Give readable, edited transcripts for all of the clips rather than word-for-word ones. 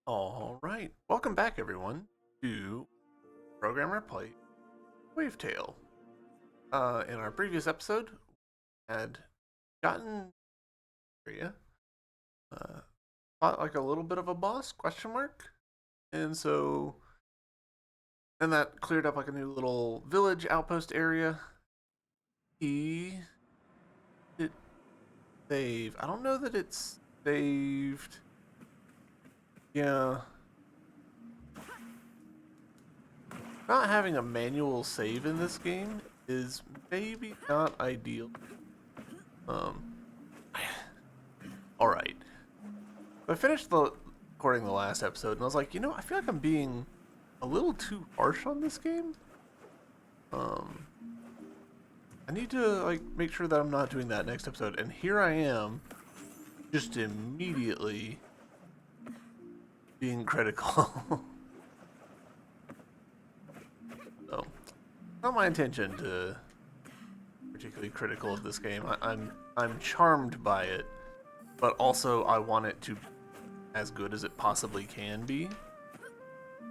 All right, welcome back, everyone, to Programmer Play Wavetale. In our previous episode, we had gotten area, fought like a little bit of a boss question mark, and so then that cleared up like a new little village outpost area. He did save. I don't know that it's saved. Yeah, not having a manual save in this game is maybe not ideal. Um, all right. I finished recording the last episode, and I was like, I feel like I'm being a little too harsh on this game. Um, I need to like make sure that I'm not doing that next episode. And here I am, just immediately being critical. So, not my intention to particularly critical of this game. I'm charmed by it, but also I want it to be as good as it possibly can be.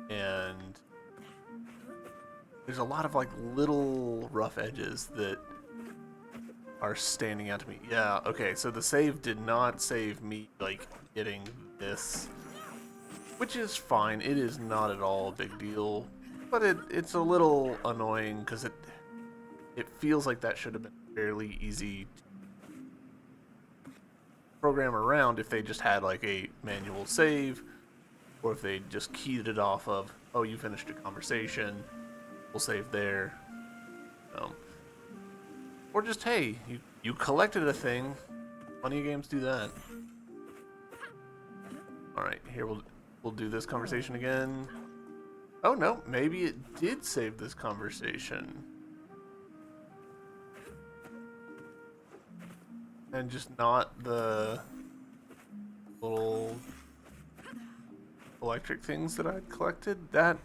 And there's a lot of like little rough edges that are standing out to me. Yeah, okay, so the save did not save me like getting this, which is fine. It is not at all a big deal, but it's a little annoying because it feels like that should have been fairly easy to program around if they just had like a manual save, or if they just keyed it off of, oh, you finished a conversation, we'll save there. Um, or just, hey, you collected a thing. Plenty of games do that. All right, here we'll do this conversation again. Oh no, maybe it did save this conversation. And just not the little electric things that I'd collected. That,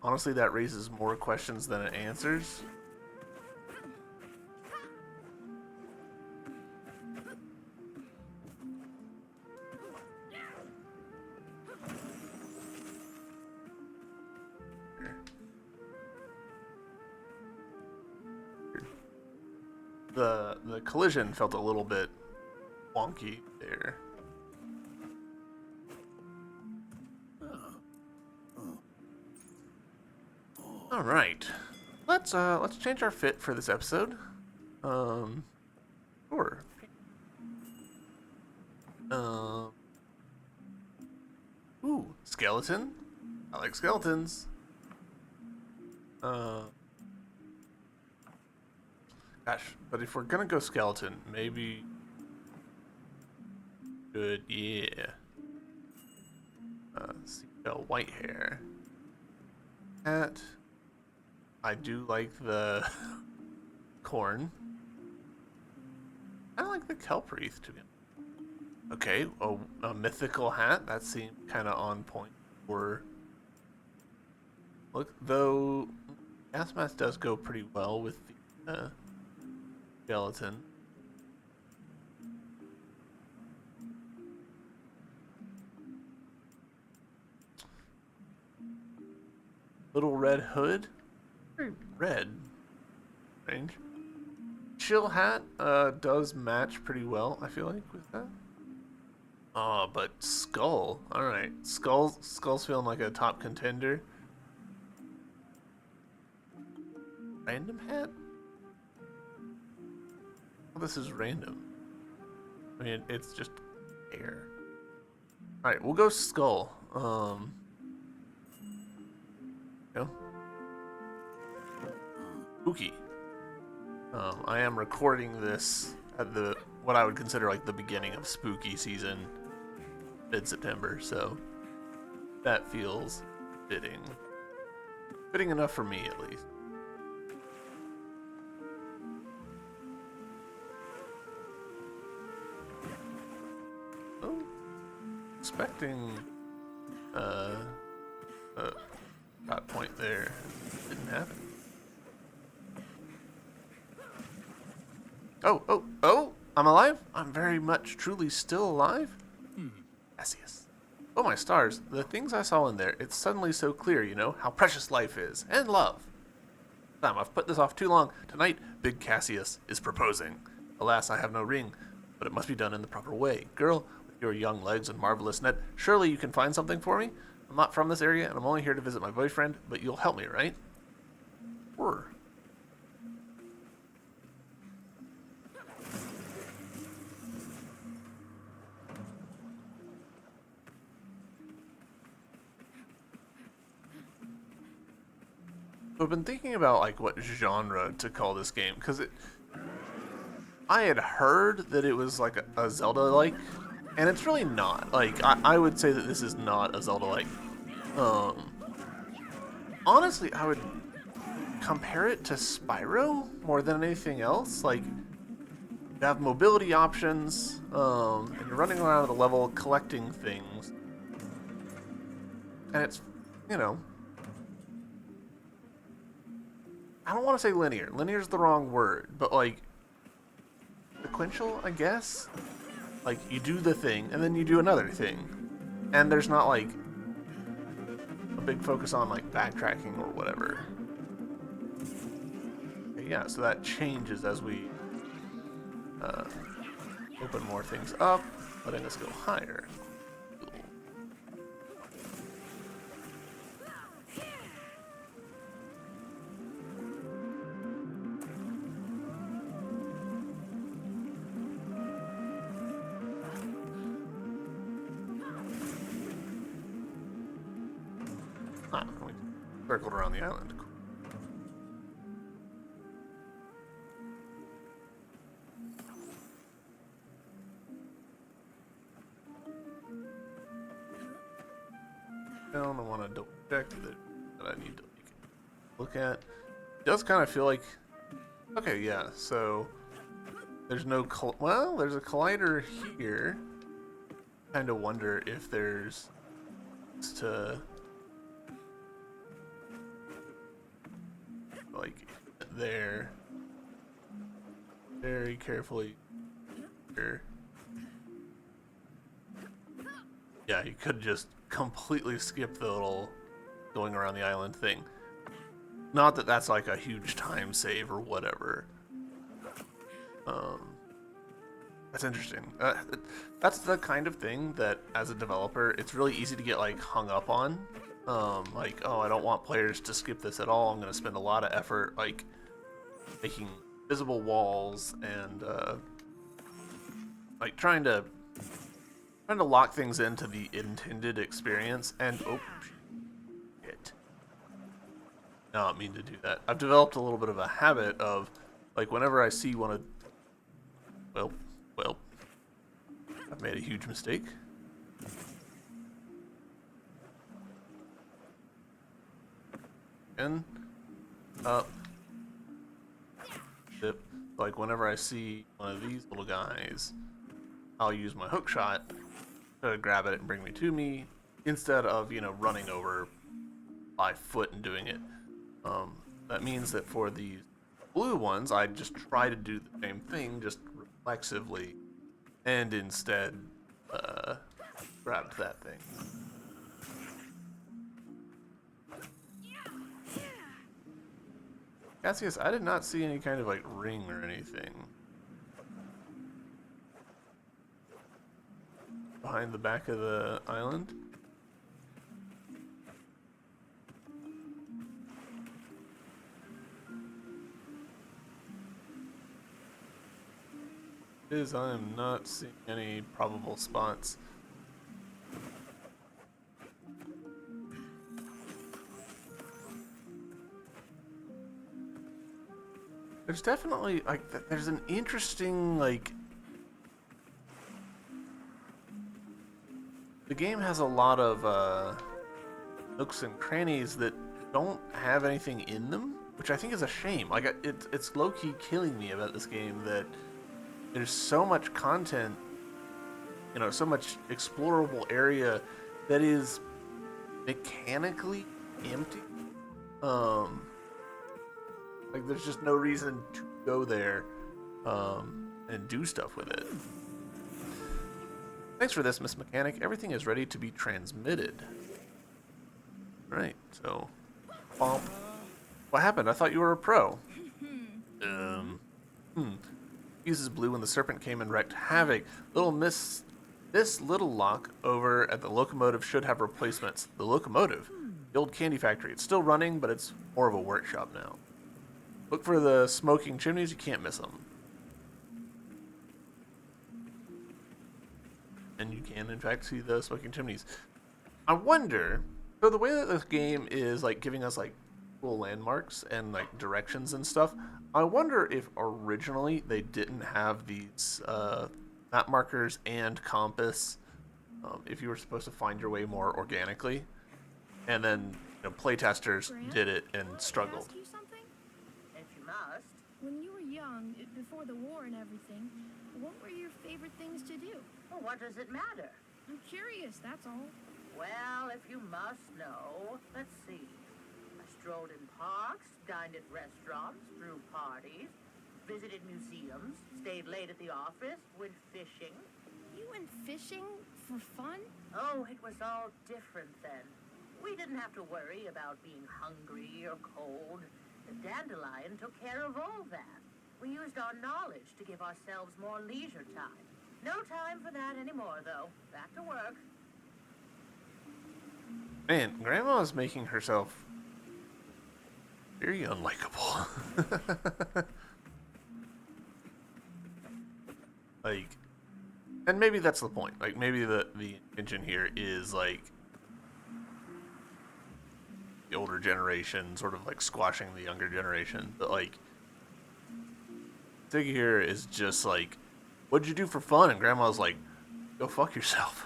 honestly, that raises more questions than it answers. The collision felt a little bit wonky there. All right, let's change our fit for this episode. Um, sure. Um, ooh, skeleton. I like skeletons. Uh, gosh, but if we're gonna go skeleton, maybe good, yeah. Seagull white hair. Hat. I do like the corn. I like the kelp wreath too. Okay, a mythical hat. That seemed kind of on point for. Look, though, gas mask does go pretty well with the skeleton. Little red hood. Very red. Strange. Chill hat does match pretty well, I feel like, with that. Oh, but skull. Alright. Skull's feeling like a top contender. Random hat? Oh, this is random. I mean, it's just air. Alright, we'll go skull. Go. Spooky. I am recording this at the what I would consider like the beginning of spooky season, mid-September, so that feels fitting. Fitting enough for me, at least. Oh, expecting that point there didn't happen. Oh! I'm alive. I'm very much, truly still alive. Yes. Oh my stars, the things I saw in there, it's suddenly so clear, you know, how precious life is, and love. I've put this off too long. Tonight, Big Cassius is proposing. Alas, I have no ring, but it must be done in the proper way. Girl, with your young legs and marvelous net, surely you can find something for me? I'm not from this area, and I'm only here to visit my boyfriend, but you'll help me, right? Sure. I've been thinking about like what genre to call this game because I had heard that it was like a Zelda-like, and it's really not. Like I would say that this is not a Zelda-like. Um, Honestly, I would compare it to Spyro more than anything else. Like you have mobility options, and you're running around the level collecting things, and it's you know I don't want to say linear. Linear is the wrong word, but like sequential, I guess. Like you do the thing and then you do another thing, and there's not like a big focus on like backtracking or whatever. Okay, yeah, so that changes as we uh, open more things up, letting us go higher. Cool. Ah, we circled around the island. Cool. I want to double check that I need to look at. It does kind of feel like, okay, yeah. So there's no well, there's a collider here. Kind of wonder if there's to like there very carefully here. Yeah, you could just completely skip the little going around the island thing. Not that that's like a huge time save or whatever. Um, that's interesting. That's the kind of thing that, as a developer, it's really easy to get like hung up on. Like, oh, I don't want players to skip this at all. I'm going to spend a lot of effort like making visible walls and like trying to lock things into the intended experience. And oh, shit. Not mean to do that. I've developed a little bit of a habit of like whenever I see one of well, I've made a huge mistake. And up, dip. Like whenever I see one of these little guys, I'll use my hook shot to grab it and bring me to me instead of running over by foot and doing it. That means that for these blue ones, I just try to do the same thing, just reflexively, and instead grabbed that thing. Cassius, I did not see any kind of like ring or anything behind the back of the island. I am not seeing any probable spots. There's definitely like there's an interesting like the game has a lot of nooks and crannies that don't have anything in them, which I think is a shame. Like it's low-key killing me about this game that there's so much content, so much explorable area that is mechanically empty. Like there's just no reason to go there and do stuff with it. Thanks for this, Miss Mechanic. Everything is ready to be transmitted. Right, so... Bump. What happened? I thought you were a pro. Uses blue when the serpent came and wreaked havoc. Little Miss... This little lock over at the locomotive should have replacements. The locomotive? The old candy factory. It's still running, but it's more of a workshop now. Look for the smoking chimneys. You can't miss them. And you can, in fact, see the smoking chimneys. I wonder... So the way that this game is, like, giving us, like, cool landmarks and, like, directions and stuff, I wonder if originally they didn't have these map markers and compass if you were supposed to find your way more organically. And then, you know, playtesters did it and struggled. Ask you something? If you must. When you were young, before the war and everything, what were your favorite things to do? Well, what does it matter? I'm curious, that's all. Well, if you must know, let's see. I strolled in parks, dined at restaurants, threw parties, visited museums, stayed late at the office, went fishing. You went fishing for fun? Oh, it was all different then. We didn't have to worry about being hungry or cold. The dandelion took care of all that. We used our knowledge to give ourselves more leisure time. No time for that anymore, though. Back to work. Man, Grandma's making herself very unlikable. Like, and maybe that's the point. Like, maybe the intention here is, like, the older generation sort of, like, squashing the younger generation. But, like, Tiggy here is just, like, what'd you do for fun? And Grandma's like, go fuck yourself.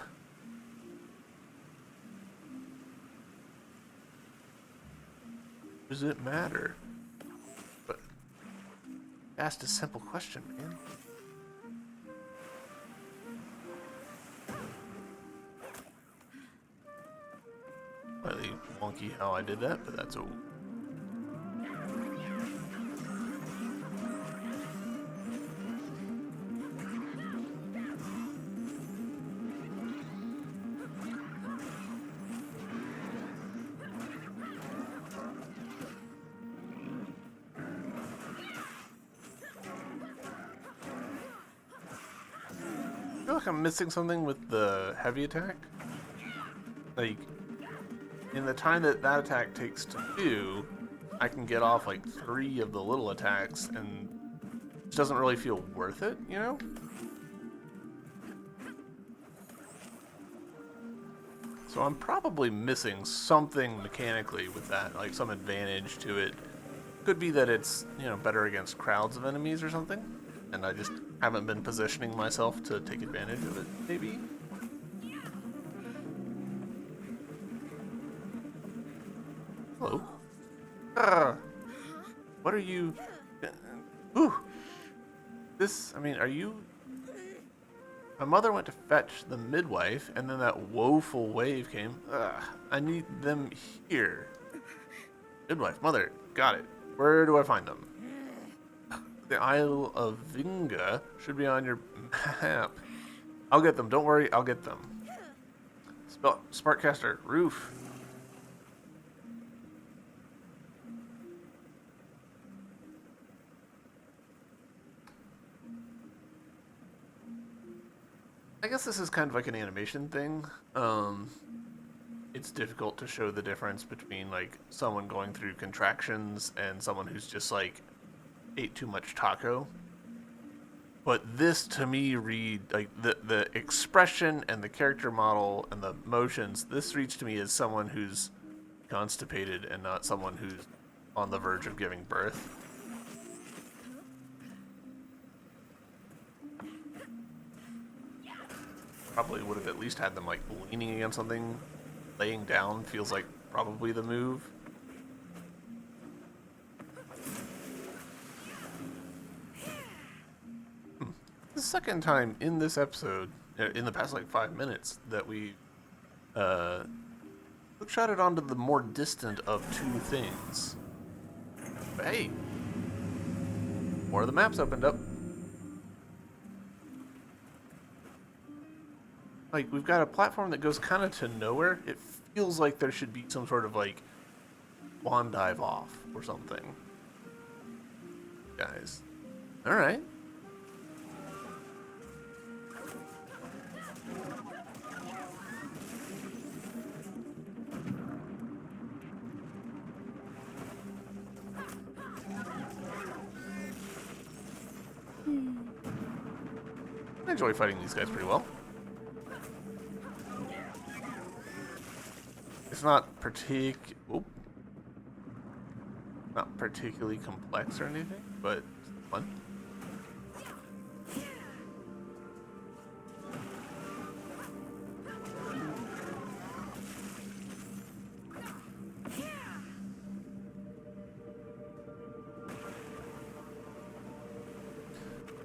Does it matter? But asked a simple question, man. Slightly wonky how I did that, but that's a... I feel like I'm missing something with the heavy attack. Like, in the time that that attack takes to do, I can get off like 3 of the little attacks, and it just doesn't really feel worth it, you know? So I'm probably missing something mechanically with that, like some advantage to it. Could be that it's, you know, better against crowds of enemies or something, and I just haven't been positioning myself to take advantage of it, maybe? Hello? What are you... Ooh! This, I mean, are you... My mother went to fetch the midwife, and then that woeful wave came. I need them here. Midwife, mother, got it. Where do I find them? The Isle of Vinga should be on your map. I'll get them. Don't worry. I'll get them. Sparkcaster. Roof. I guess this is kind of like an animation thing. It's difficult to show the difference between like someone going through contractions and someone who's just like ate too much taco. But this to me read like the expression and the character model and the motions, this reads to me as someone who's constipated and not someone who's on the verge of giving birth. Probably would have at least had them like leaning against something. Laying down feels like probably the move. The second time in this episode, in the past like 5 minutes, that we hookshotted onto the more distant of 2 things. But hey, more of the maps opened up. like we've got a platform that goes kind of to nowhere. It feels like there should be some sort of like wand dive off or something. Guys. All right. I enjoy fighting these guys pretty well. It's not not particularly complex or anything, but it's fun.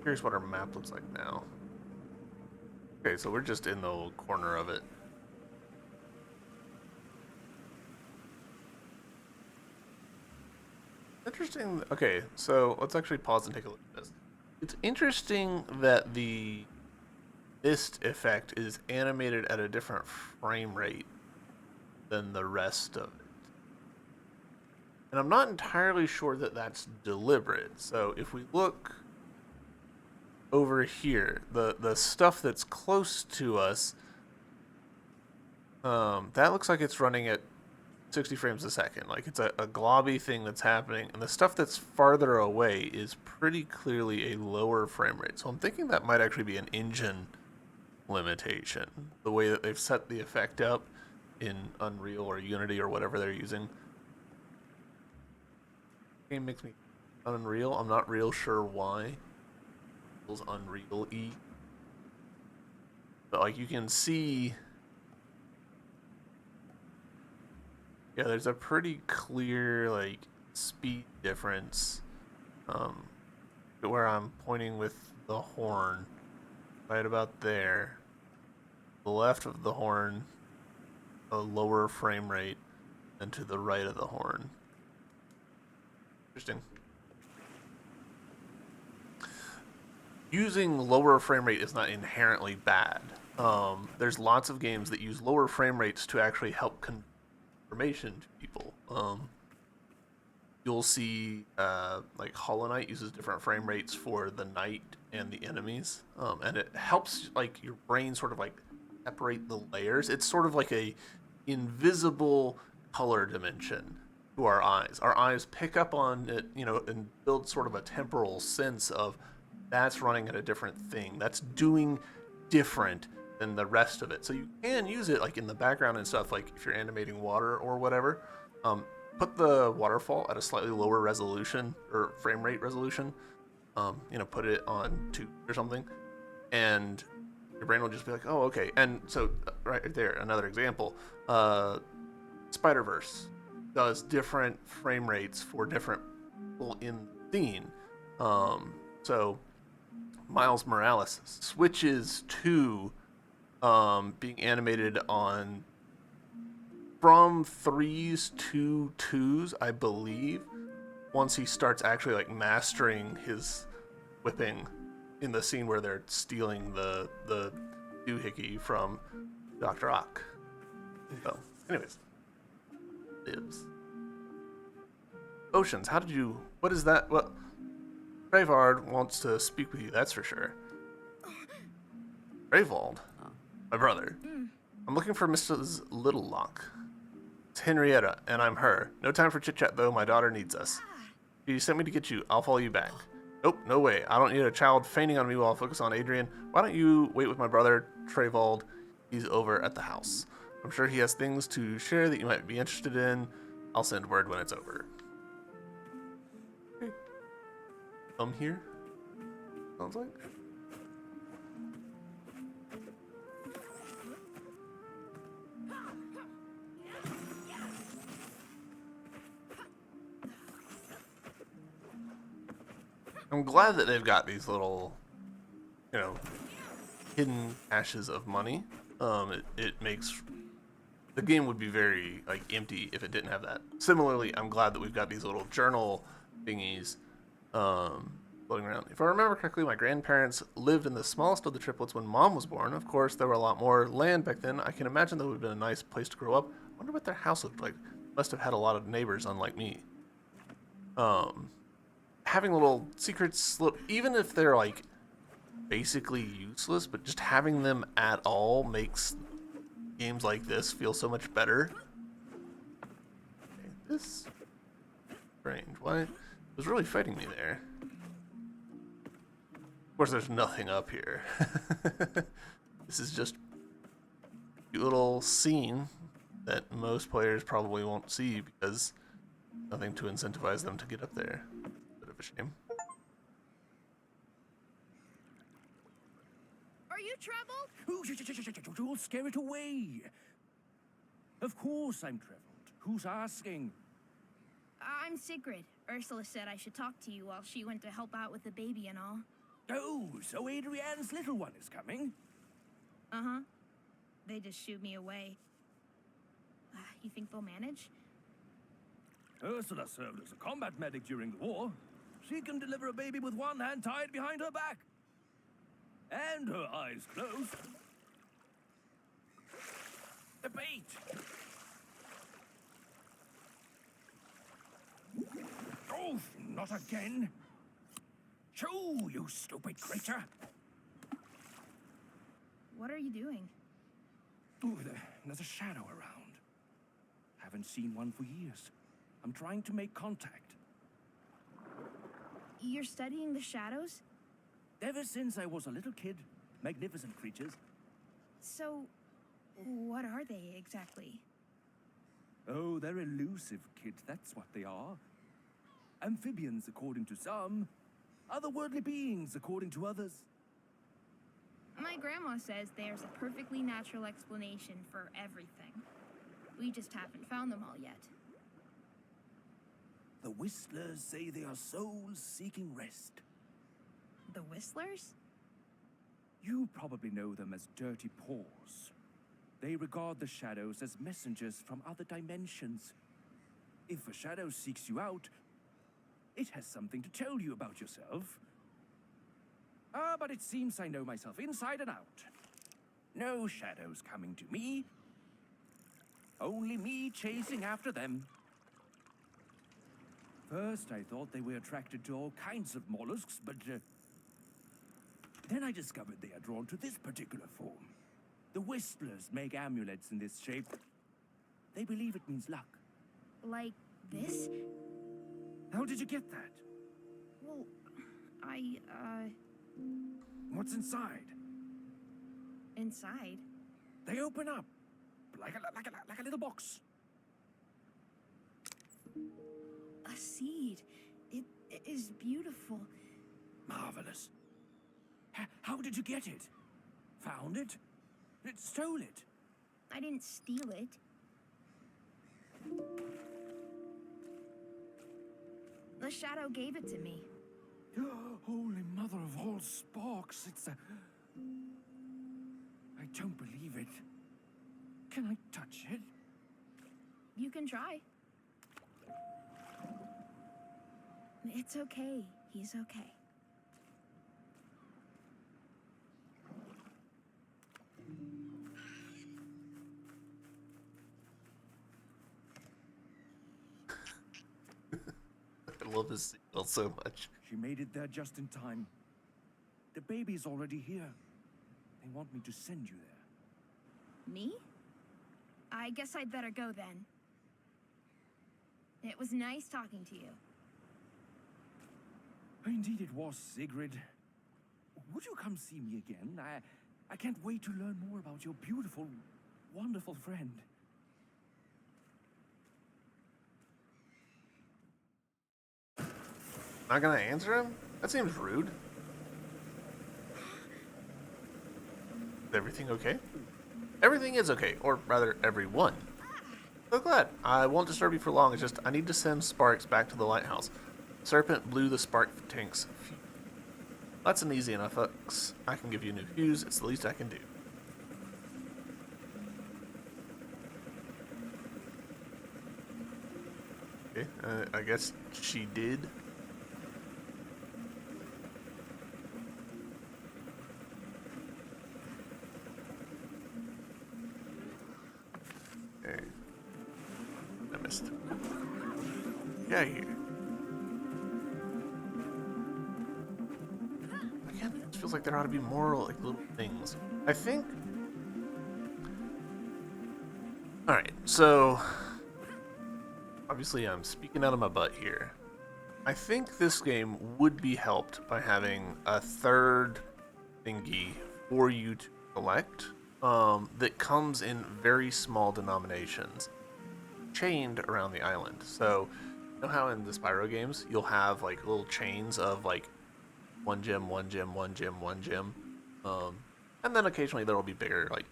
Here's what our map looks like now. Okay, so we're just in the little corner of it. Interesting. Okay, so let's actually pause and take a look at this. It's interesting that the mist effect is animated at a different frame rate than the rest of it. And I'm not entirely sure that that's deliberate. So if we look over here, the stuff that's close to us, that looks like it's running at 60 frames a second. Like it's a globby thing that's happening, and the stuff that's farther away is pretty clearly a lower frame rate. So I'm thinking that might actually be an engine limitation, the way that they've set the effect up in Unreal or Unity or whatever they're using. Game makes me Unreal. I'm not real sure why. It feels Unreal-y. But like you can see, yeah, there's a pretty clear like speed difference. Where I'm pointing with the horn, right about there. The left of the horn, a lower frame rate, and to the right of the horn. Interesting. Using lower frame rate is not inherently bad. There's lots of games that use lower frame rates to actually help convey information to people. You'll see like Hollow Knight uses different frame rates for the knight and the enemies, and it helps like your brain sort of like separate the layers. It's sort of like a invisible color dimension to our eyes. Our eyes pick up on it, and build sort of a temporal sense of that's running at a different thing. That's doing different than the rest of it. So you can use it like in the background and stuff, like if you're animating water or whatever. Put the waterfall at a slightly lower resolution or frame rate resolution. Put it on 2 or something, and your brain will just be like, oh, okay. And so right there, another example. Spider-Verse does different frame rates for different people in the scene. So Miles Morales switches to being animated on from 3s to 2s, I believe, once he starts actually like mastering his whipping in the scene where they're stealing the doohickey from Dr. Ock. So, anyways. Lives. Oceans, what is that? Well, Brevard wants to speak with you, that's for sure. Bravald? My brother. I'm looking for Mrs. Littlelock. It's Henrietta, and I'm her. No time for chit-chat, though. My daughter needs us. You sent me to get you. I'll follow you back. Nope, no way. I don't need a child fainting on me while I focus on Adrian. Why don't you wait with my brother, Trevald? He's over at the house. I'm sure he has things to share that you might be interested in. I'll send word when it's over. Okay. Come here. Sounds like. I'm glad that they've got these little, hidden caches of money. It makes the game would be very empty if it didn't have that. Similarly, I'm glad that we've got these little journal thingies floating around. If I remember correctly, my grandparents lived in the smallest of the triplets when Mom was born. Of course, there were a lot more land back then. I can imagine that would have been a nice place to grow up. I wonder what their house looked like. Must have had a lot of neighbors, unlike me. Um, Having little secrets slip, even if they're like basically useless, but just having them at all makes games like this feel so much better. Okay, this strange. Why? It was really fighting me there. Of course, there's nothing up here. This is just a cute little scene that most players probably won't see because nothing to incentivize them to get up there. Bit of a shame. Are you troubled? Oh, you'll scare it away. Of course I'm troubled. Who's asking? I'm Sigrid. Ursula said I should talk to you while she went to help out with the baby and all. Oh, so Adrian's little one is coming? Uh-huh. They just shooed me away. You think they'll manage? Ursula served as a combat medic during the war. She can deliver a baby with one hand tied behind her back. And her eyes closed. The bait! Oh, not again! Shoo, you stupid creature! What are you doing? Ooh, there's a shadow around. Haven't seen one for years. I'm trying to make contact. You're studying the shadows? Ever since I was a little kid, magnificent creatures. So, what are they exactly? Oh, they're elusive, kid, that's what they are. Amphibians, according to some. Otherworldly beings, according to others. My grandma says there's a perfectly natural explanation for everything. We just haven't found them all yet. The Whistlers say they are souls seeking rest. The Whistlers? You probably know them as Dirty Paws. They regard the shadows as messengers from other dimensions. If a shadow seeks you out, it has something to tell you about yourself. But it seems I know myself inside and out. No shadows coming to me. Only me chasing after them. First, I thought they were attracted to all kinds of mollusks, but then I discovered they are drawn to this particular form. The Whistlers make amulets in this shape. They believe it means luck. Like this? How did you get that? Well, What's inside? inside? They open up like a little box. A seed. It is beautiful. Marvelous. How did you get it? Found it? It stole it. I didn't steal it. The shadow gave it to me. Holy mother of all sparks, it's a... I don't believe it. Can I touch it? You can try. It's okay. He's okay. I love this sequel so much. She made it there just in time. The baby's already here. They want me to send you there. Me? I guess I'd better go then. It was nice talking to you. Indeed it was, Sigrid. Would you come see me again? I can't wait to learn more about your beautiful, wonderful friend. Not gonna answer him? That seems rude. Is everything okay? Everything is okay, or rather, everyone. So glad. I won't disturb you for long, it's just I need to send Sparks back to the lighthouse. Serpent blew the spark tank's fuse. That's an easy enough fix. I can give you a new fuse, it's the least I can do. Okay, I guess she did. forest. Yeah, here. Again, it feels like there ought to be more like little things. I think. All right, so obviously I'm speaking out of my butt here. I think this game would be helped by having a third thingy for you to collect that comes in very small denominations, chained around the island. So, you know how in the Spyro games you'll have like little chains of like one gem, one gem, one gem, one gem, and then occasionally there will be bigger, like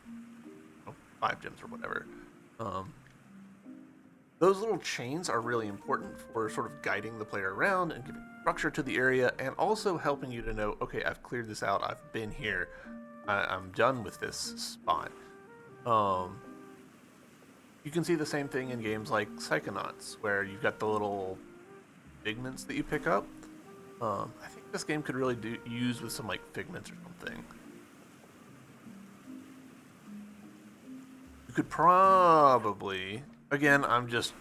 5 gems or whatever. Those little chains are really important for sort of guiding the player around and giving structure to the area, and also helping you to know, okay, I've cleared this out, I've been here, I'm done with this spot. You can see the same thing in games like Psychonauts, where you've got the little figments that you pick up. I think this game could really use with some like figments or something. You could probably, again, I'm just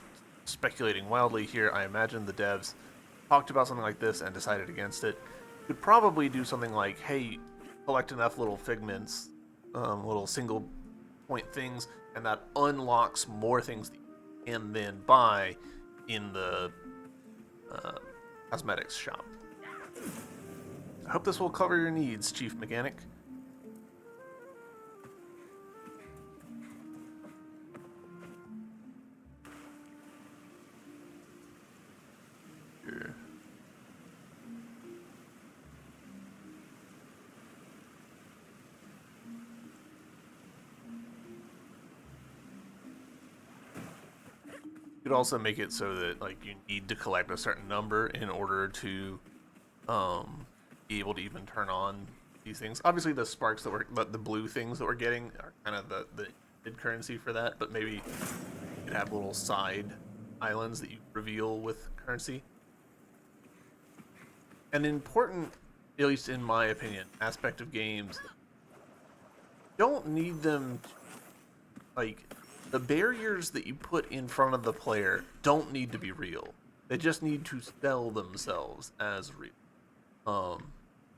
speculating wildly here. I imagine the devs talked about something like this and decided against it. You could probably do something like, hey, collect enough little figments, little single point things, and that unlocks more things that you can then buy in the cosmetics shop. I hope this will cover your needs, Chief Mechanic. Here. You could also make it so that like you need to collect a certain number in order to be able to even turn on these things. Obviously, the sparks that the blue things that we're getting are kind of the currency for that. But maybe you could have little side islands that you reveal with currency. An important, at least in my opinion, aspect of games, don't need them like. The barriers that you put in front of the player don't need to be real. They just need to sell themselves as real.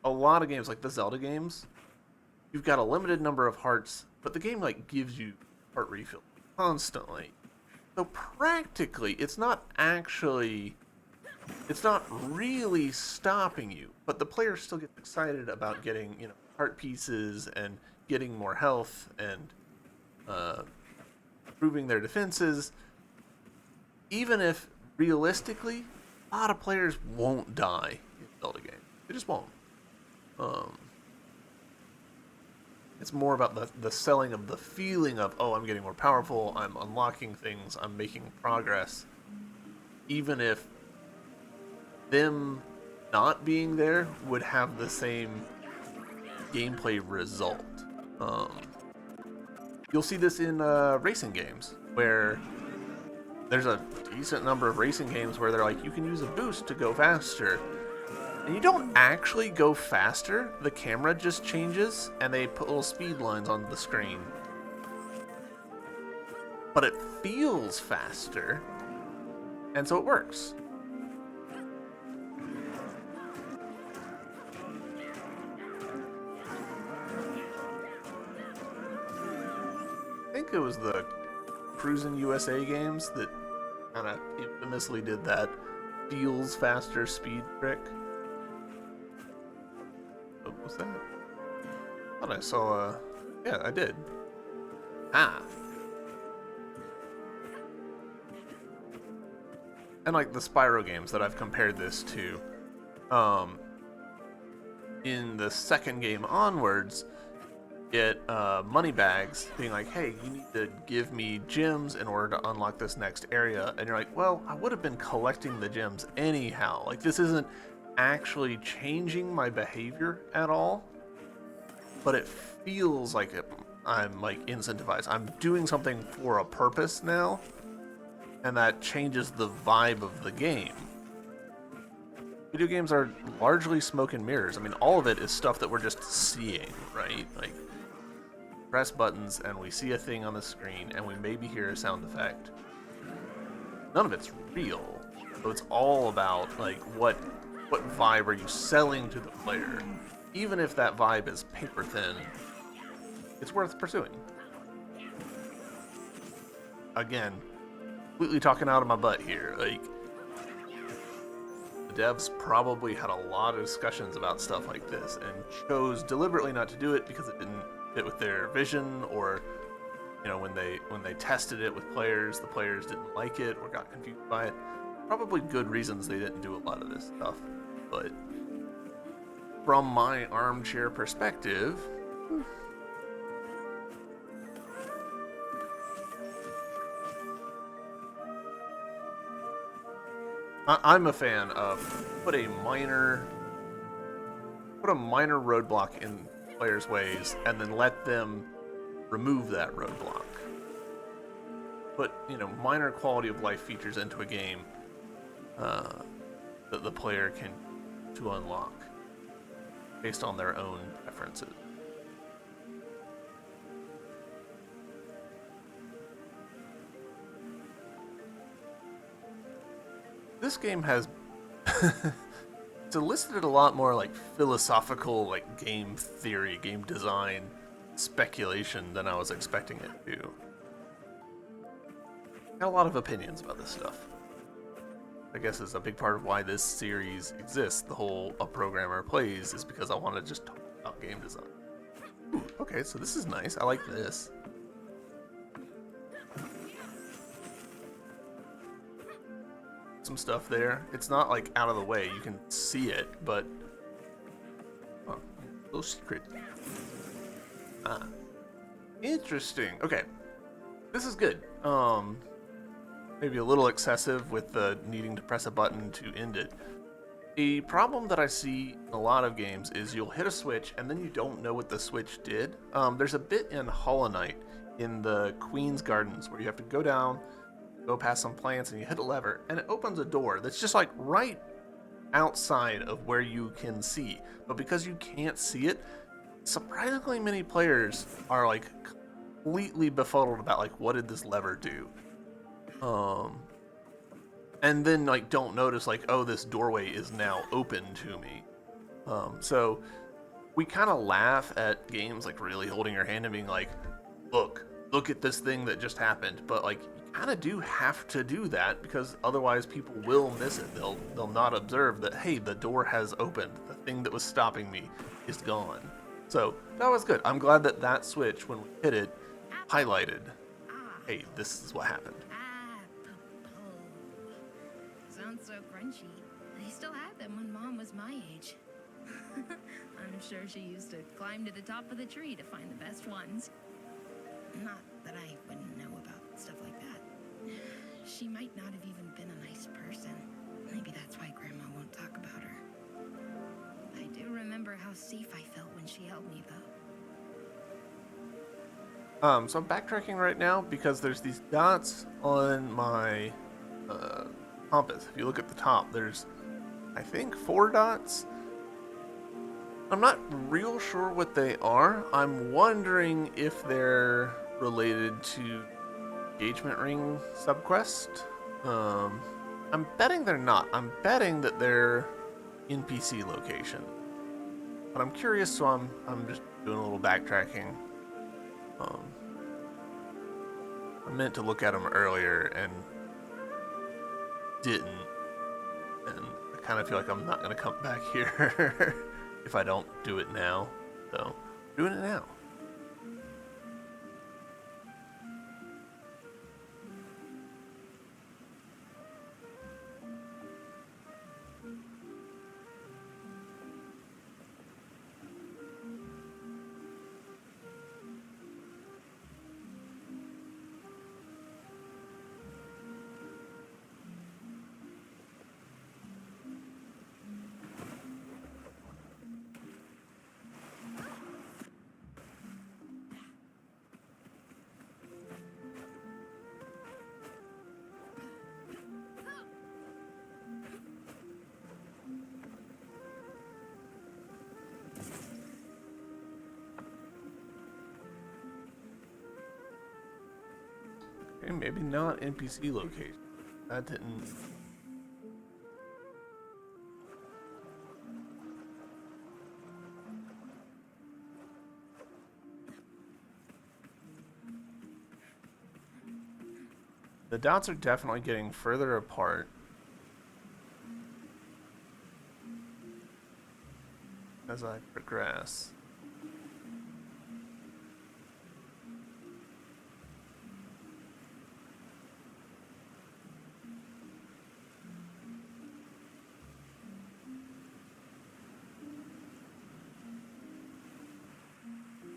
A lot of games, like the Zelda games, you've got a limited number of hearts, but the game like gives you heart refill constantly. So practically, it's not really stopping you, but the player still gets excited about getting, heart pieces and getting more health and improving their defenses, even if realistically a lot of players won't die in Zelda games. They just won't. It's more about the selling of the feeling of, oh, I'm getting more powerful, I'm unlocking things, I'm making progress, even if them not being there would have the same gameplay result. You'll see this in racing games, where there's a decent number of racing games where they're like, you can use a boost to go faster. And you don't actually go faster, the camera just changes, and they put little speed lines on the screen. But it feels faster, and so it works. I think it was the Cruisin' USA games that kind of infamously did that feels faster speed trick. What was that? I thought I saw yeah, I did. And like the Spyro games that I've compared this to, in the second game onwards, get money bags being like, hey, you need to give me gems in order to unlock this next area. And you're like, well, I would have been collecting the gems anyhow. Like, this isn't actually changing my behavior at all, but it feels like I'm like incentivized. I'm doing something for a purpose now, and that changes the vibe of the game. Video games are largely smoke and mirrors. I mean, all of it is stuff that we're just seeing, right? Like, press buttons and we see a thing on the screen and we maybe hear a sound effect. none of it's real. So it's all about like what vibe are you selling to the player? Even if that vibe is paper thin, it's worth pursuing. Again, completely talking out of my butt here. Like, the devs probably had a lot of discussions about stuff like this and chose deliberately not to do it because it didn't fit with their vision, or when they tested it with players, the players didn't like it or got confused by it. Probably good reasons they didn't do a lot of this stuff. But from my armchair perspective, I'm a fan of put a minor roadblock in players' ways and then let them remove that roadblock. Put minor quality of life features into a game that the player can to unlock based on their own preferences. This game has it's elicited a lot more like philosophical, like game theory, game design speculation than I was expecting it to. Got a lot of opinions about this stuff. I guess is a big part of why this series exists. The whole A Programmer Plays is because I want to just talk about game design. Ooh, okay, so this is nice. I like this. Some stuff there. It's not like out of the way. You can see it, but little secret. Interesting. Okay, this is good. Maybe a little excessive with the needing to press a button to end it. A problem that I see in a lot of games is you'll hit a switch and then you don't know what the switch did. There's a bit in Hollow Knight in the Queen's Gardens where you have to go down, go past some plants, and you hit a lever and it opens a door that's just like right outside of where you can see. But because you can't see it, surprisingly many players are like completely befuddled about like, what did this lever do? And then like don't notice like, oh, this doorway is now open to me. So we kind of laugh at games like really holding your hand and being like, look at this thing that just happened. But like, you kind of do have to do that because otherwise people will miss it. They'll not observe that, hey, the door has opened. The thing that was stopping me is gone. So that was good. I'm glad that switch, when we hit it, highlighted, hey, this is what happened. Sounds so crunchy. I still had them when Mom was my age. I'm sure she used to climb to the top of the tree to find the best ones. Not that I wouldn't know about stuff like that. She might not have even been a nice person. Maybe that's why Grandma won't talk about her. I do remember how safe I felt when she held me, though. So I'm backtracking right now because there's these dots on my compass. If you look at the top, there's, I think, 4 dots. I'm not real sure what they are. I'm wondering if they're related to engagement ring subquest. I'm betting they're not. I'm betting that they're NPC location. But I'm curious, so I'm just doing a little backtracking. I meant to look at them earlier and didn't, and I kind of feel like I'm not going to come back here if I don't do it now. So, doing it now. Okay, maybe not NPC location. That didn't... The dots are definitely getting further apart. As I progress.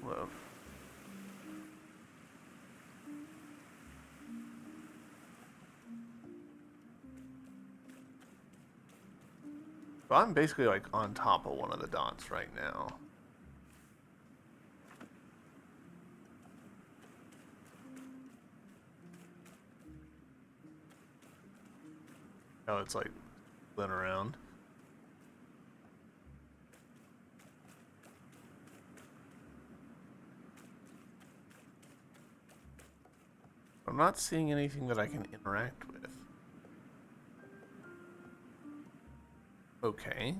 Whoa. So I'm basically like on top of one of the dots right now. Oh, it's like spin around. I'm not seeing anything that I can interact with. Okay.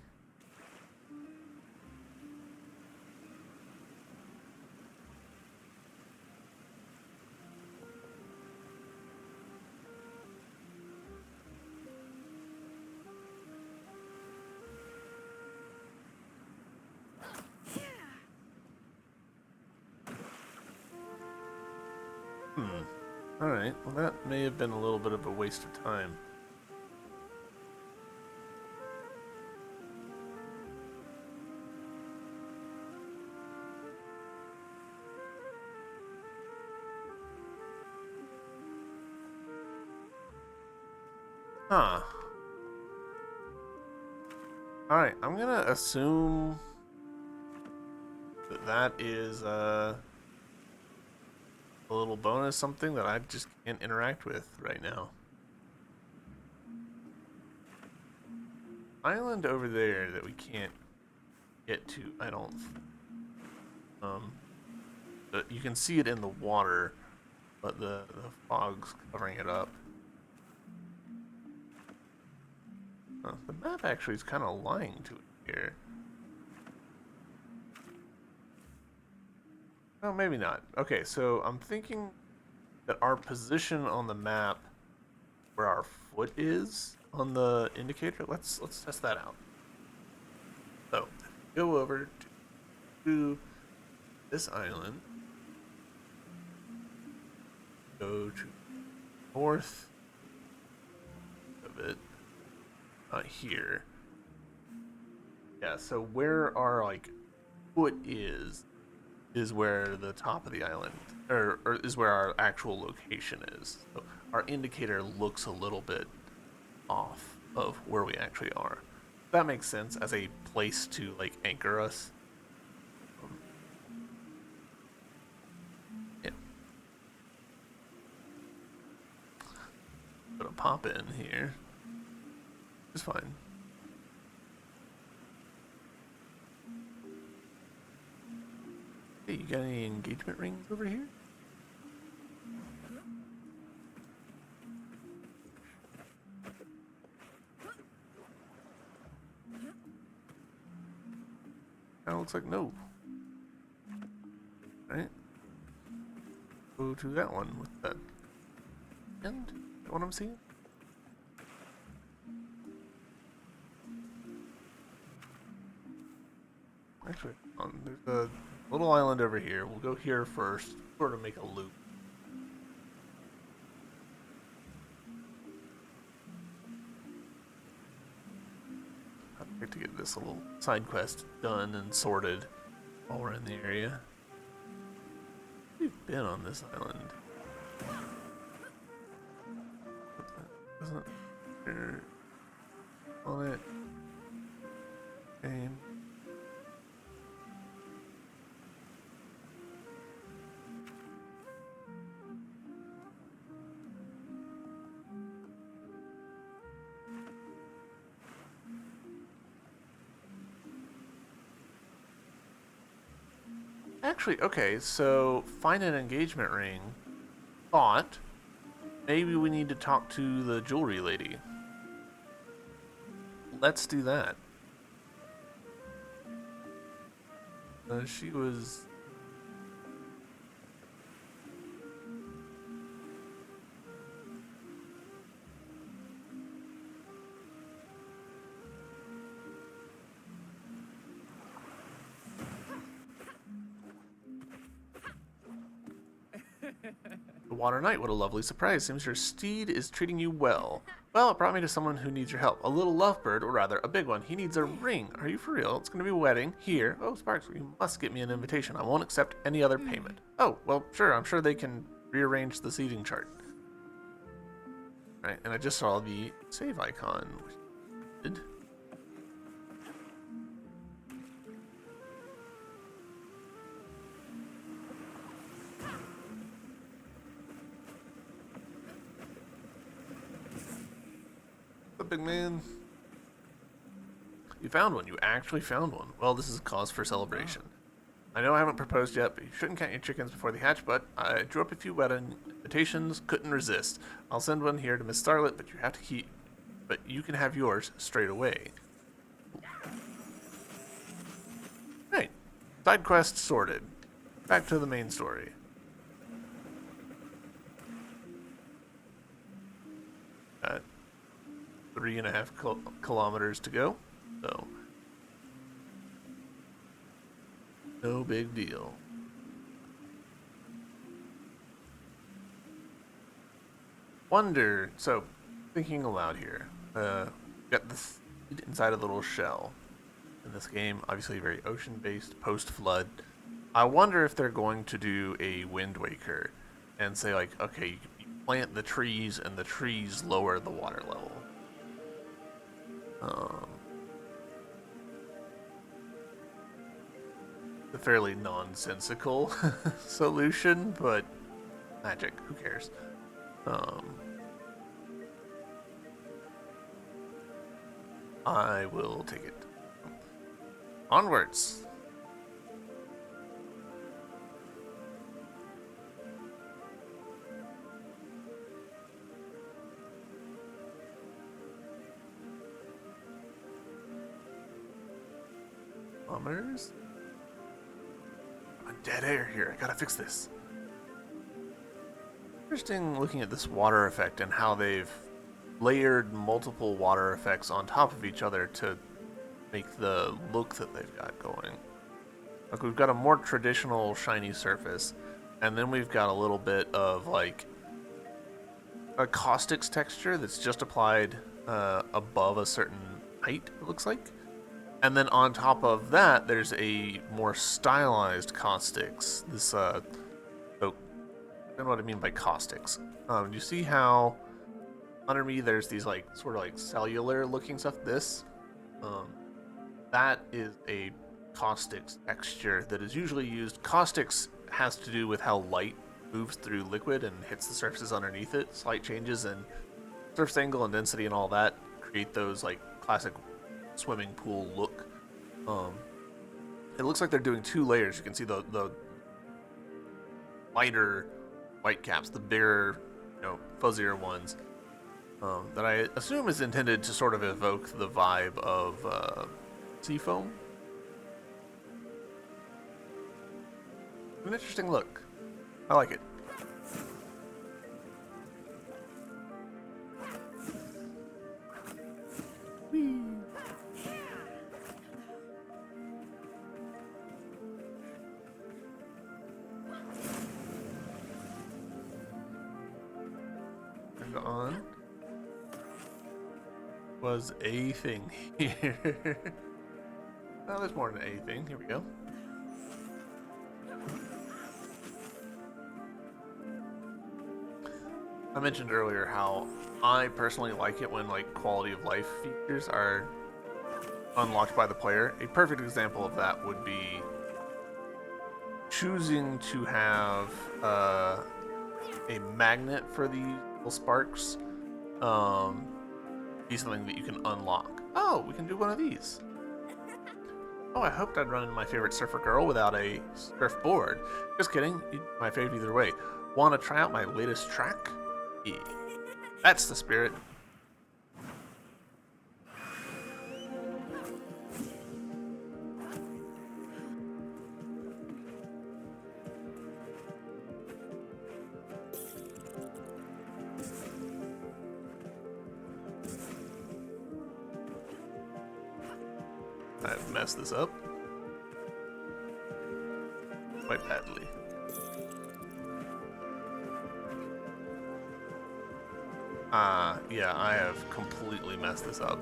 Alright, well that may have been a little bit of a waste of time. Huh. Alright, I'm gonna assume that that is a little bonus, something that I just can't interact with right now. Island over there that we can't get to, I don't... but you can see it in the water, but the fog's covering it up. The map actually is kind of lying to it here. Oh, maybe not. Okay, so I'm thinking that our position on the map, where our foot is on the indicator, let's test that out. So, go over to this island. Go to north of it. Here. Yeah, so where our like foot is where the top of the island, or is where our actual location is. So our indicator looks a little bit off of where we actually are. That makes sense as a place to like anchor us. Yeah. Gonna pop in here. It's fine. Hey, you got any engagement rings over here? Kinda looks like no. Right? Go to that one with that. And is that what I'm seeing? Actually, there's a little island over here. We'll go here first, sort of make a loop. I'd like to get this little side quest done and sorted while we're in the area. We've been on this island. Wasn't there on it? Game. Actually, okay, so find an engagement ring. Thought maybe we need to talk to the jewelry lady. Let's do that. She was... The Water Knight, what a lovely surprise. Seems your steed is treating you well. Well, it brought me to someone who needs your help. A little lovebird, or rather, a big one. He needs a ring. Are you for real? It's going to be a wedding. Here. Oh, Sparks, you must get me an invitation. I won't accept any other payment. Oh, well, sure. I'm sure they can rearrange the seating chart. Right, and I just saw the save icon. Which did. Big man. You found one. You actually found one. Well, this is a cause for celebration. I know I haven't proposed yet, but you shouldn't count your chickens before they hatch, but I drew up a few wedding invitations, couldn't resist. I'll send one here to Miss Starlet, but you have to keep... But you can have yours straight away. Right. Side quest sorted. Back to the main story. Got 3.5 kilometers to go, so no big deal. Wonder, so thinking aloud here, got this inside a little shell. In this game, obviously very ocean-based, post-flood. I wonder if they're going to do a Wind Waker and say like, okay, you plant the trees and the trees lower the water level. A fairly nonsensical solution, but magic, who cares? I will take it. Onwards. Kilometers? Dead air here. I gotta fix this. Interesting looking at this water effect and how they've layered multiple water effects on top of each other to make the look that they've got going. Like we've got a more traditional shiny surface, and then we've got a little bit of like a caustics texture that's just applied above a certain height, it looks like. And then on top of that, there's a more stylized caustics. This, so, I don't know what I mean by caustics. You see how under me there's these like sort of like cellular looking stuff? This, that is a caustics texture that is usually used. Caustics has to do with how light moves through liquid and hits the surfaces underneath it. Slight changes in surface angle and density and all that create those like classic swimming pool look. It looks like they're doing two layers. You can see the lighter white caps, the bigger, fuzzier ones, that I assume is intended to sort of evoke the vibe of sea foam. An interesting look. I like it. On was a thing here. Oh, there's more than a thing. Here we go. I mentioned earlier how I personally like it when like quality of life features are unlocked by the player. A perfect example of that would be choosing to have a magnet for the sparks be something that you can unlock. Oh, we can do one of these. Oh, I hoped I'd run into my favorite surfer girl without a surfboard. Just kidding, my favorite either way. Want to try out my latest track? Yeah. That's the spirit. I've messed this up quite badly. Yeah, I have completely messed this up.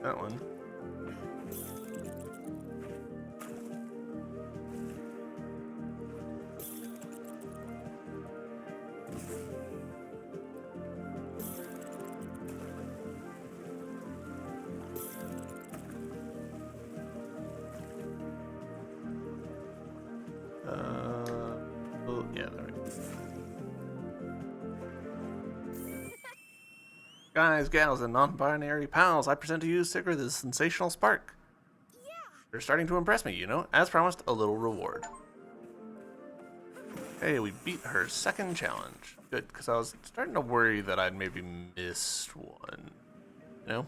That one. Oh, yeah, there we go. Guys, gals, and non-binary pals, I present to you Sigrid the Sensational Spark. Yeah. You're starting to impress me, you know? As promised, a little reward. Hey, we beat her second challenge. Good, because I was starting to worry that I'd maybe missed one. You know?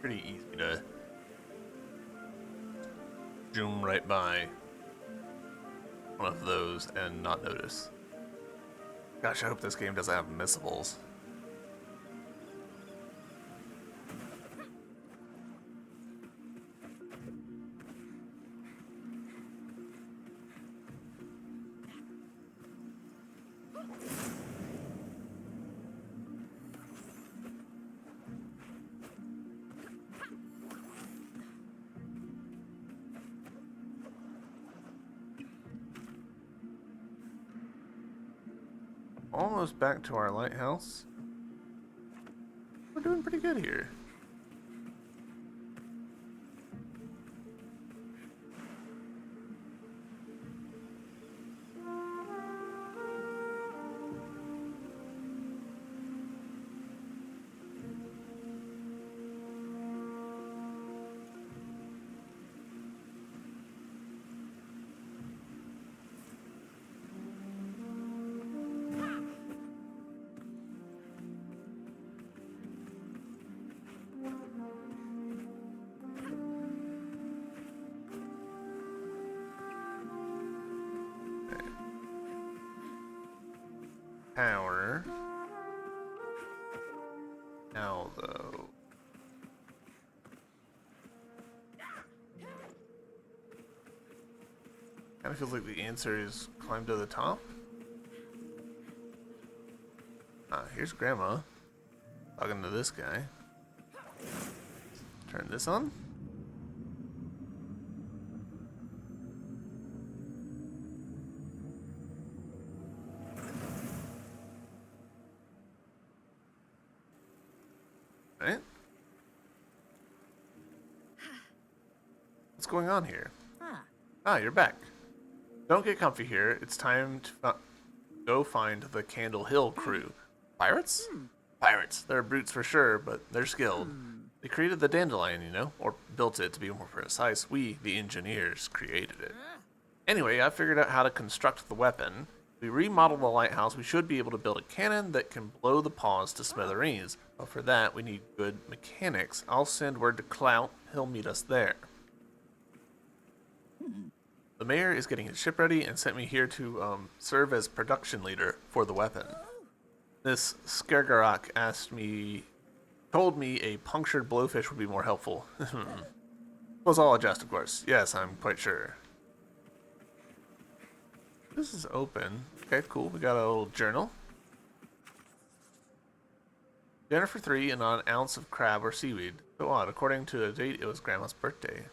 Pretty easy to zoom right by one of those and not notice. Gosh, I hope this game doesn't have missables. Almost back to our lighthouse. We're doing pretty good here. Power. Now, though. Kind of feels like the answer is climb to the top. Ah, here's Grandma. Talking to this guy. Turn this on. Right? What's going on here? Ah, you're back. Don't get comfy here. It's time to go find the Candle Hill crew. Pirates? Pirates. They're brutes for sure, but they're skilled. They created the dandelion, you know? Or built it, to be more precise. We, the engineers, created it. Anyway, I figured out how to construct the weapon. We remodeled the lighthouse. We should be able to build a cannon that can blow the paws to smithereens. But for that, we need good mechanics. I'll send word to Clout. He'll meet us there. The mayor is getting his ship ready and sent me here to serve as production leader for the weapon. This Skergarak told me a punctured blowfish would be more helpful. Was all adjust, of course. Yes, I'm quite sure. This is open. Okay, cool. We got a little journal. Dinner for 3 and not an ounce of crab or seaweed. So odd. According to the date, it was Grandma's birthday.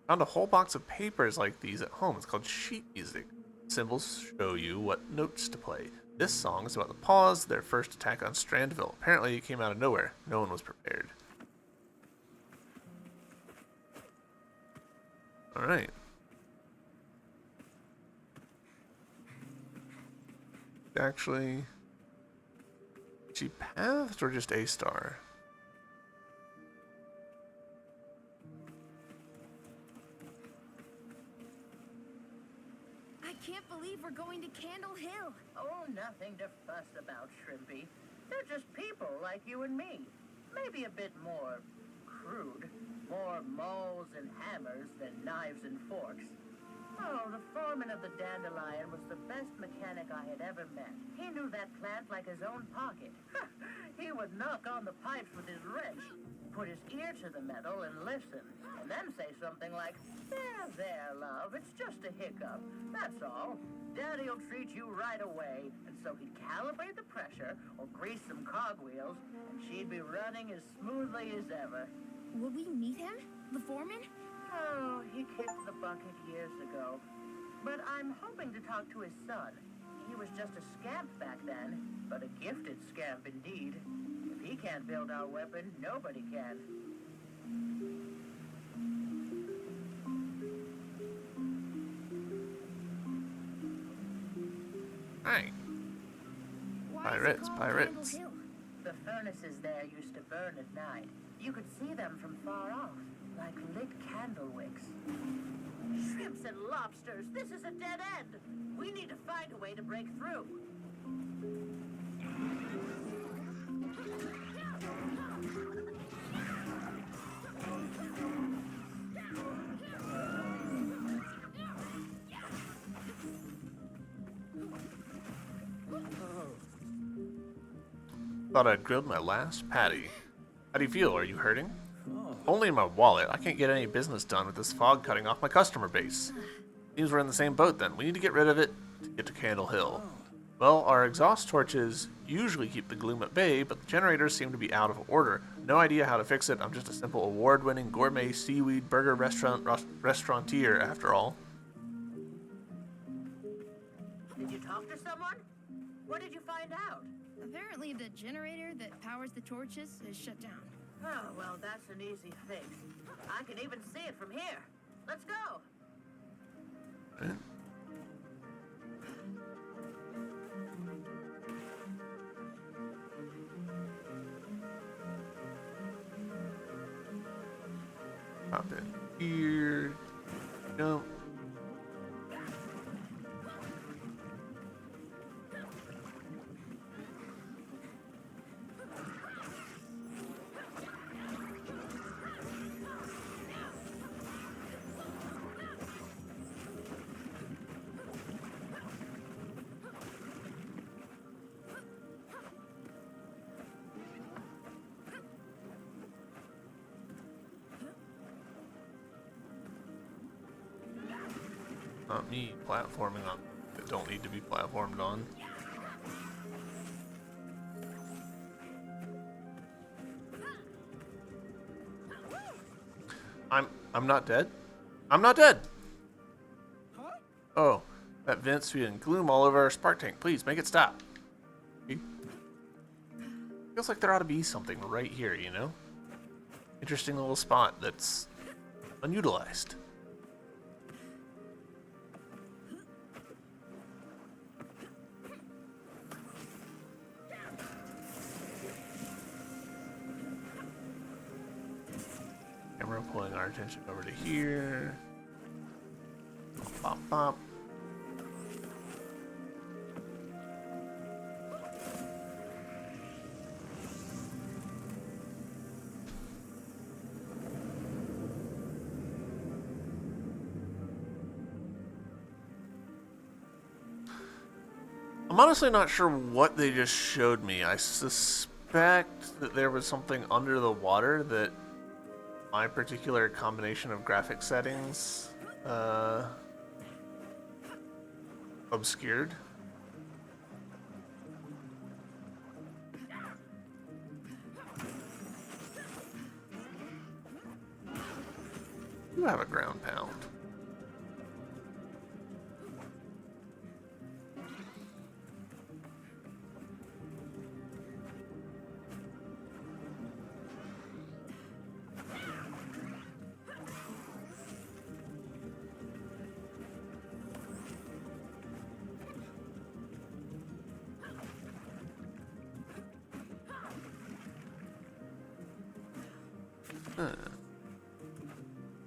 Found a whole box of papers like these at home. It's called sheet music. Symbols show you what notes to play. This song is about the Paws, their first attack on Strandville. Apparently it came out of nowhere. No one was prepared. Alright. Actually, is she pathed or just A star? I can't believe we're going to Candle Hill. Oh, nothing to fuss about, Shrimpy. They're just people like you and me. Maybe a bit more crude. More mauls and hammers than knives and forks. Oh, the foreman of the Dandelion was the best mechanic I had ever met. He knew that plant like his own pocket. He would knock on the pipes with his wrench, put his ear to the metal and listen, and then say something like, there, love, it's just a hiccup. That's all. Daddy'll treat you right away. And so he'd calibrate the pressure or grease some cogwheels, and she'd be running as smoothly as ever. Will we meet him? The foreman? Oh, he kicked the bucket years ago. But I'm hoping to talk to his son. He was just a scamp back then, but a gifted scamp indeed. If he can't build our weapon, nobody can. Right. Why Pirates, is it called pirates. Candle Hill? The furnaces there used to burn at night. You could see them from far off, like lit candle wicks. Shrimps and lobsters, this is a dead end. We need to find a way to break through. Thought I'd grilled my last patty. How do you feel? Are you hurting? Only in my wallet. I can't get any business done with this fog cutting off my customer base. Seems we're in the same boat then. We need to get rid of it to get to Candle Hill. Well, our exhaust torches usually keep the gloom at bay, but the generators seem to be out of order. No idea how to fix it. I'm just a simple award-winning gourmet seaweed burger restaurateur after all. Did you talk to someone? What did you find out? Apparently the generator that powers the torches is shut down. Oh, well, that's an easy fix. I can even see it from here. Let's go. Right. Hop in here. Jump. Not me platforming on that don't need to be platformed on. I'm not dead. I'm not dead. Huh? Oh, that vent spewing gloom all over our spark tank. Please make it stop. Feels like there ought to be something right here, you know? Interesting little spot that's unutilized. Camera pulling our attention over to here. Bop, bop. I'm honestly not sure what they just showed me. I suspect that there was something under the water that my particular combination of graphic settings obscured. do have a ground pound.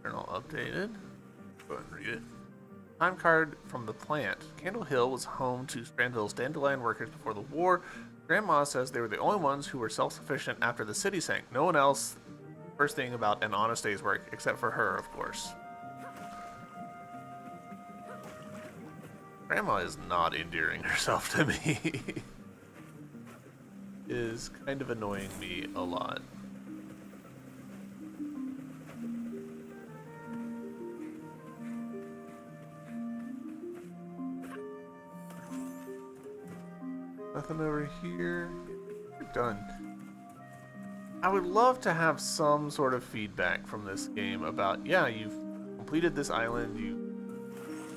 Journal updated. Go ahead and read it. Time card from the plant. Candle Hill was home to Strandhill's dandelion workers before the war. Grandma says they were the only ones who were self-sufficient after the city sank. No one else first thing about an honest day's work, except for her, of course. Grandma is not endearing herself to me. Is kind of annoying me a lot. Nothing over here. We're done. I would love to have some sort of feedback from this game about, yeah, you've completed this island, you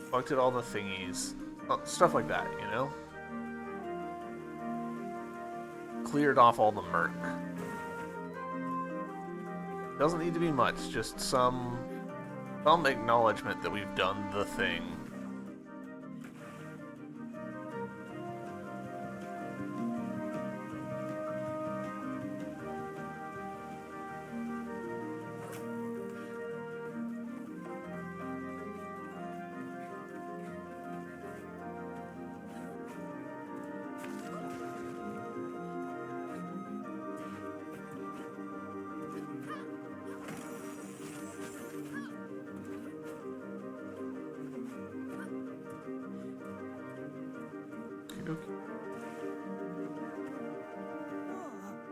collected all the thingies, stuff like that, you know? Cleared off all the murk. Doesn't need to be much, just some acknowledgement that we've done the thing.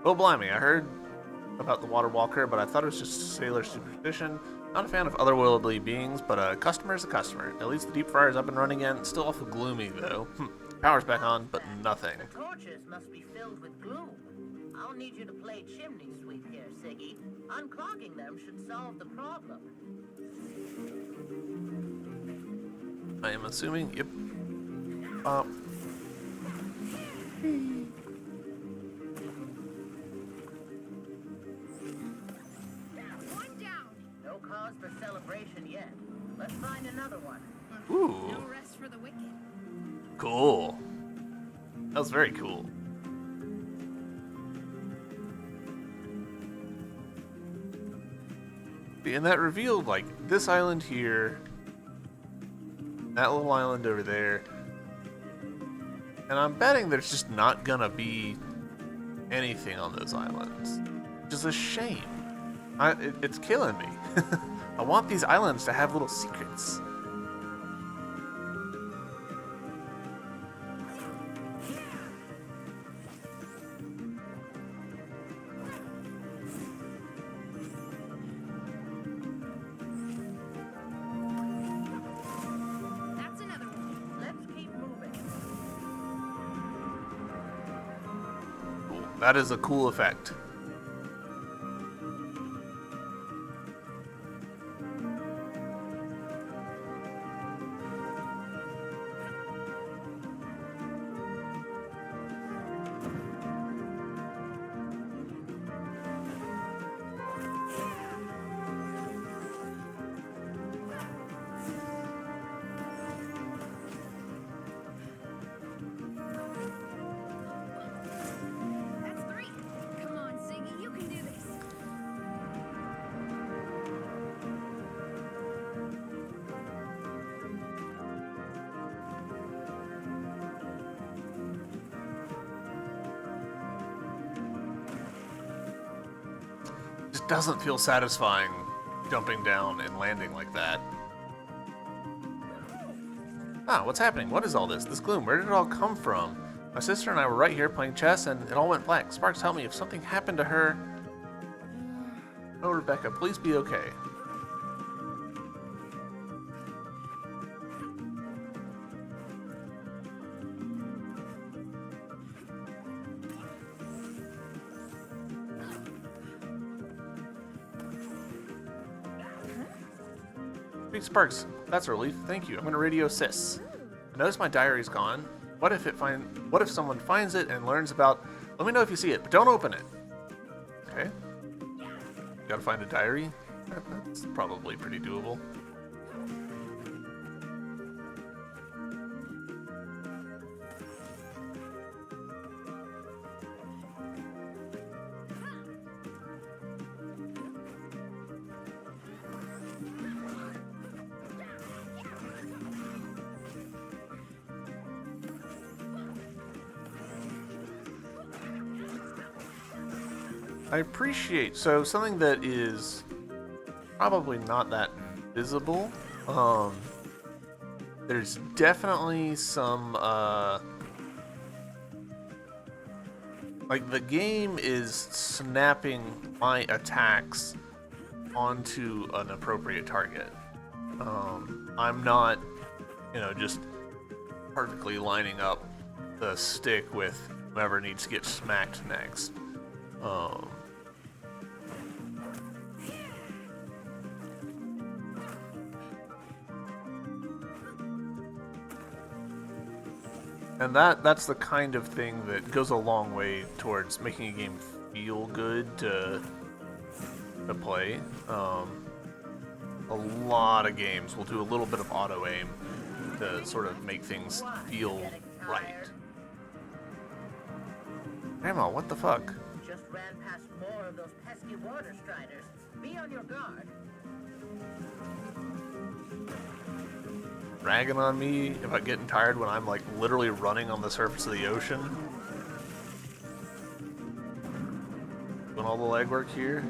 Oh blimey, I heard about the water walker, but I thought it was just sailor superstition. Not a fan of otherworldly beings, but a customer's a customer. At least the deep fryer's up and running again. Still awful gloomy though. Power's back on, but nothing. The torches must be filled with gloom. I'll need you to play chimney sweep here, Siggy. Unclogging them should solve the problem. I am assuming, yep. One down. No cause for celebration yet. Let's find another one. Ooh. No rest for the wicked. Cool. That was very cool. And that revealed, like, this island here, that little island over there, and I'm betting there's just not gonna be anything on those islands, which is a shame. It's killing me. I want these islands to have little secrets. That's another one. Let's keep moving. Cool. That is a cool effect. That's three. Come on, Siggy, you can do this. Just doesn't feel satisfying jumping down and landing like that. Ah, what's happening? What is all this? This gloom, where did it all come from? My sister and I were right here playing chess and it all went black. Sparks, help me. If something happened to her... Oh, Rebecca, please be okay. Sweet Sparks, that's a relief. Thank you. I'm gonna radio Sis. I notice my diary's gone. What if someone finds it and learns about? Let me know if you see it, but don't open it. Okay. Gotta find a diary. That's probably pretty doable. I appreciate, so something that is probably not that visible, there's definitely some, like the game is snapping my attacks onto an appropriate target. I'm not, just perfectly lining up the stick with whoever needs to get smacked next. And that's the kind of thing that goes a long way towards making a game feel good to play. A lot of games will do a little bit of auto aim to sort of make things feel right. Grandma, what the fuck? Just ran past more of those pesky water striders. Be on your guard. Ragging on me about getting tired when I'm like literally running on the surface of the ocean. Doing all the legwork here.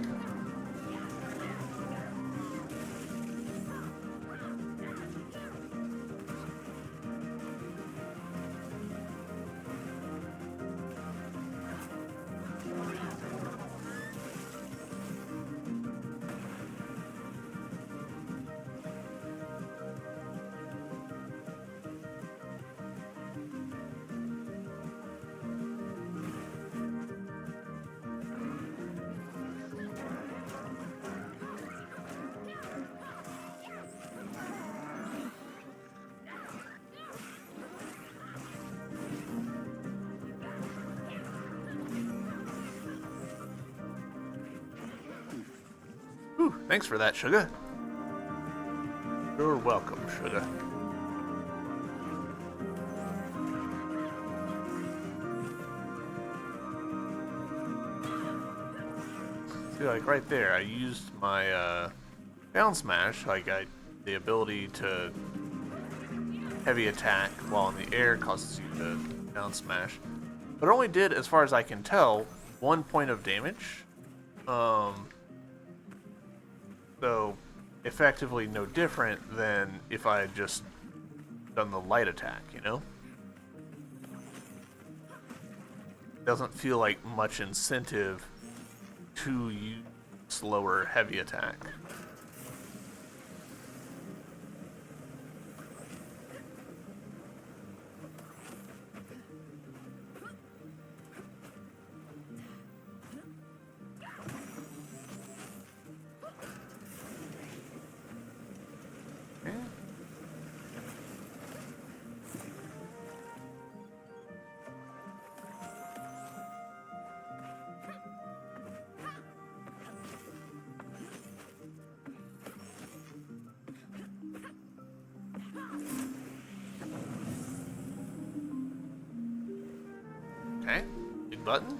Whew, thanks for that, Sugar. You're welcome, Sugar. See, like right there, I used my down smash, the ability to heavy attack while in the air causes you to down smash. But it only did, as far as I can tell, 1 point of damage. So, effectively no different than if I had just done the light attack, Doesn't feel like much incentive to use slower heavy attack. Okay, big button.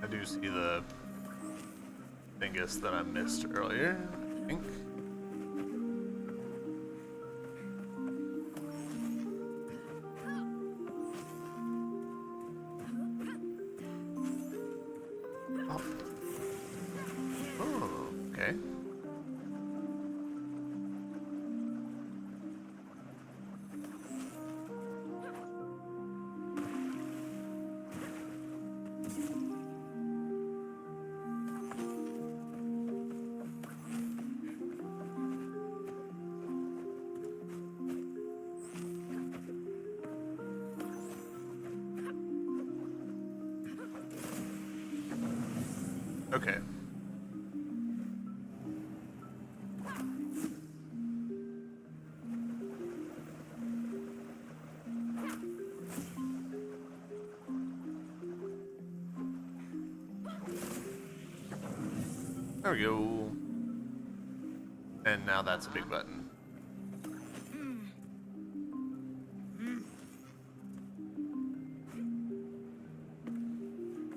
I do see the dingus that I missed earlier, I think. Oh, okay. Okay. There we go. And now that's a big button.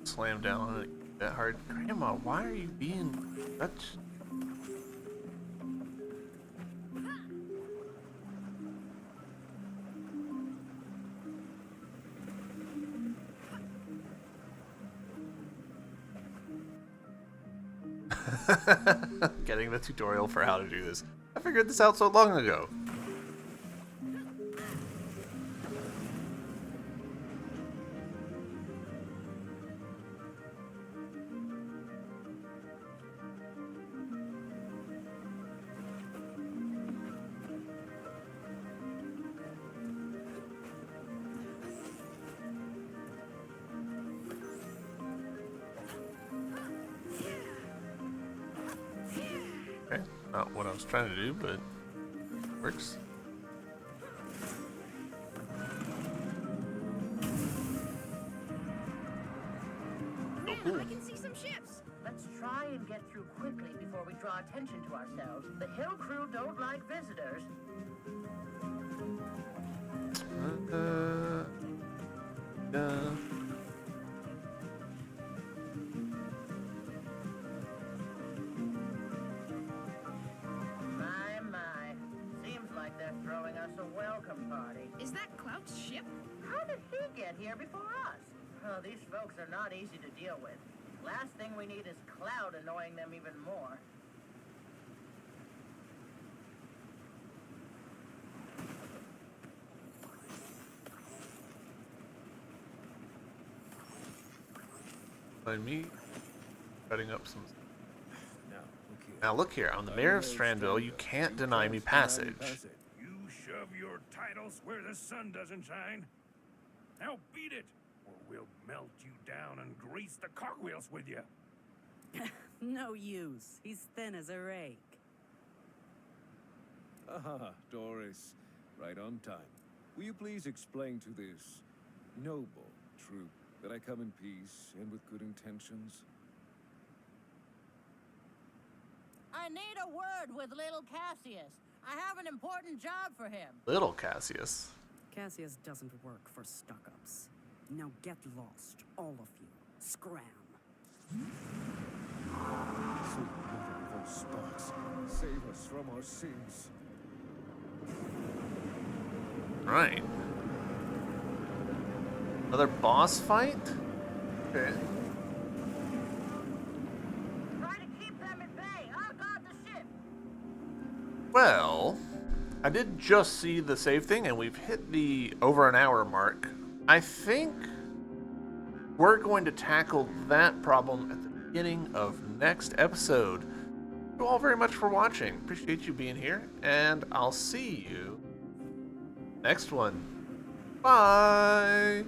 Slam down on it that hard. Grandma, why are you being such... Getting the tutorial for how to do this. I figured this out so long ago. Okay, not what I was trying to do, but works. Man, I can see some ships. Let's try and get through quickly before we draw attention to ourselves. The hill crew don't like visitors. My. Seems like they're throwing us a welcome party. Is that Clout's ship? How did he get here before us? Oh, these folks are not easy to deal with. Last thing we need is Cloud annoying them even more. By me cutting up some... Now, look here. Now look here, I'm the mayor of Strandville, you can't deny me passage. You shove your titles where the sun doesn't shine. Now beat it, or we'll melt you down and grease the cogwheels with you. No use. He's thin as a rake. Ah, Doris. Right on time. Will you please explain to this noble troop that I come in peace and with good intentions? I need a word with little Cassius. I have an important job for him. Little Cassius. Cassius doesn't work for stuck-ups. Now get lost, all of you. Scram. Sweet mother of all spots, save us from our sins. Right. Another boss fight? Okay. Try to keep them at bay. I'll guard the ship. Well, I did just see the save thing, and we've hit the over an hour mark. I think we're going to tackle that problem at the beginning of next episode. Thank you all very much for watching. Appreciate you being here, and I'll see you next one. Bye!